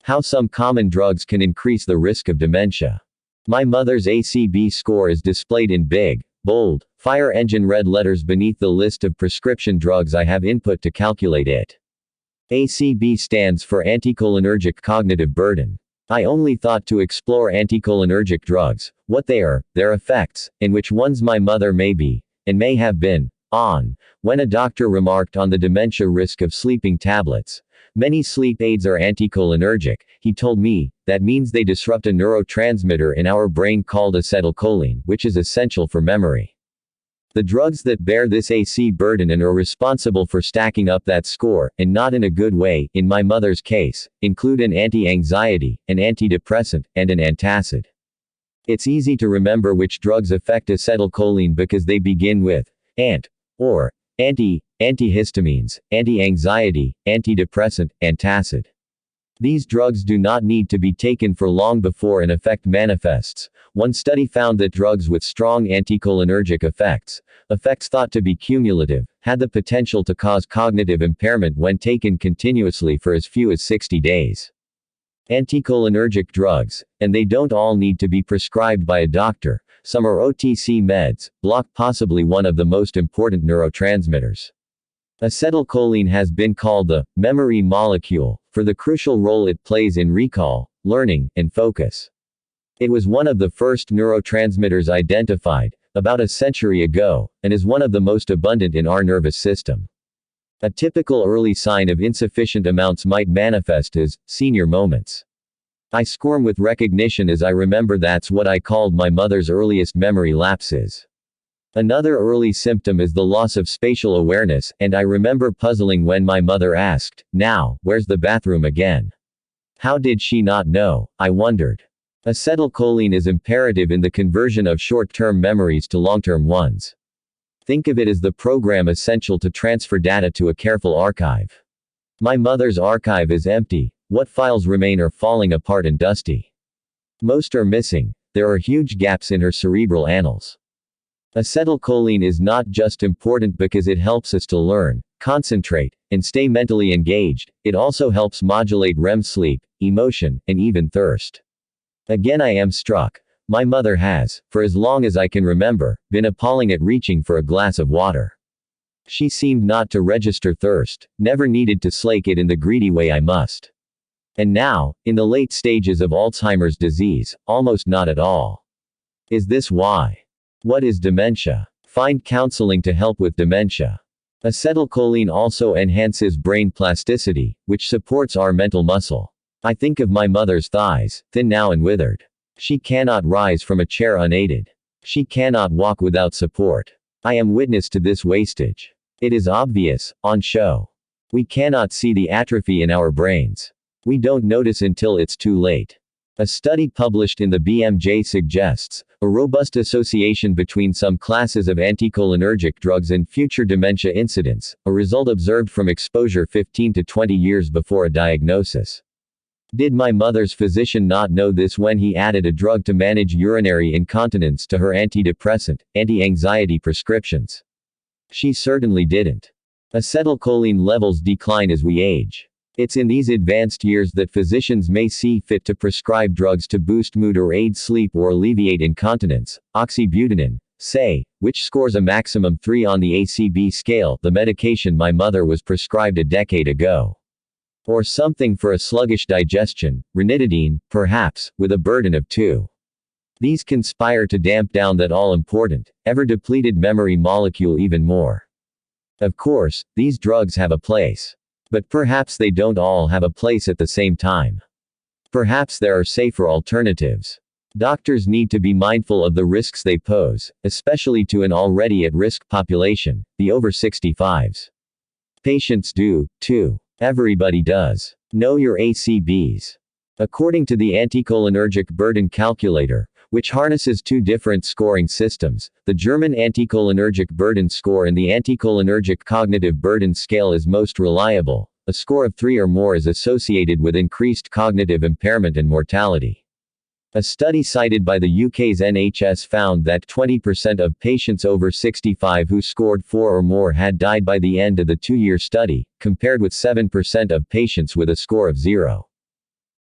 How some common drugs can increase the risk of dementia. My mother's ACB score is displayed in big, bold, fire engine red letters beneath the list of prescription drugs I have input to calculate it. ACB stands for anticholinergic cognitive burden. I only thought to explore anticholinergic drugs, what they are, their effects, and which ones my mother may be, and may have been, on, when a doctor remarked on the dementia risk of sleeping tablets. Many sleep aids are anticholinergic, he told me. That means they disrupt a neurotransmitter in our brain called acetylcholine, which is essential for memory. The drugs that bear this AC burden and are responsible for stacking up that score, and not in a good way, in my mother's case, include an anti-anxiety, an antidepressant, and an antacid. It's easy to remember which drugs affect acetylcholine because they begin with ant, or antihistamines, anti-anxiety, antidepressant, antacid. These drugs do not need to be taken for long before an effect manifests. One study found that drugs with strong anticholinergic effects thought to be cumulative, had the potential to cause cognitive impairment when taken continuously for as few as 60 days. Anticholinergic drugs, and they don't all need to be prescribed by a doctor, some are OTC meds, block possibly one of the most important neurotransmitters. Acetylcholine has been called the memory molecule for the crucial role it plays in recall, learning, and focus. It was one of the first neurotransmitters identified, about a century ago, and is one of the most abundant in our nervous system. A typical early sign of insufficient amounts might manifest as senior moments. I squirm with recognition as I remember that's what I called my mother's earliest memory lapses. Another early symptom is the loss of spatial awareness, and I remember puzzling when my mother asked, "Now, where's the bathroom again?" How did she not know? I wondered. Acetylcholine is imperative in the conversion of short-term memories to long-term ones. Think of it as the program essential to transfer data to a careful archive. My mother's archive is empty. What files remain are falling apart and dusty. Most are missing. There are huge gaps in her cerebral annals. Acetylcholine is not just important because it helps us to learn, concentrate, and stay mentally engaged, it also helps modulate REM sleep, emotion, and even thirst. Again I am struck. My mother has, for as long as I can remember, been appalling at reaching for a glass of water. She seemed not to register thirst, never needed to slake it in the greedy way I must. And now, in the late stages of Alzheimer's disease, almost not at all. Is this why? What is dementia? Find counseling to help with dementia. Acetylcholine also enhances brain plasticity, which supports our mental muscle. I think of my mother's thighs, thin now and withered. She cannot rise from a chair unaided. She cannot walk without support. I am witness to this wastage. It is obvious, on show. We cannot see the atrophy in our brains. We don't notice until it's too late. A study published in the BMJ suggests a robust association between some classes of anticholinergic drugs and future dementia incidence, a result observed from exposure 15 to 20 years before a diagnosis. Did my mother's physician not know this when he added a drug to manage urinary incontinence to her antidepressant, anti-anxiety prescriptions? She certainly didn't. Acetylcholine levels decline as we age. It's in these advanced years that physicians may see fit to prescribe drugs to boost mood or aid sleep or alleviate incontinence. Oxybutynin, say, which scores a maximum 3 on the ACB scale, the medication my mother was prescribed a decade ago. Or something for a sluggish digestion, ranitidine, perhaps, with a burden of 2. These conspire to damp down that all-important, ever-depleted memory molecule even more. Of course, these drugs have a place. But perhaps they don't all have a place at the same time. Perhaps there are safer alternatives. Doctors need to be mindful of the risks they pose, especially to an already at-risk population, the over 65s. Patients do, too. Everybody does. Know your ACBs. According to the Anticholinergic Burden Calculator, which harnesses 2 different scoring systems, the German Anticholinergic Burden Score and the Anticholinergic Cognitive Burden Scale is most reliable. A score of 3 or more is associated with increased cognitive impairment and mortality. A study cited by the UK's NHS found that 20% of patients over 65 who scored 4 or more had died by the end of the 2-year study, compared with 7% of patients with a score of 0.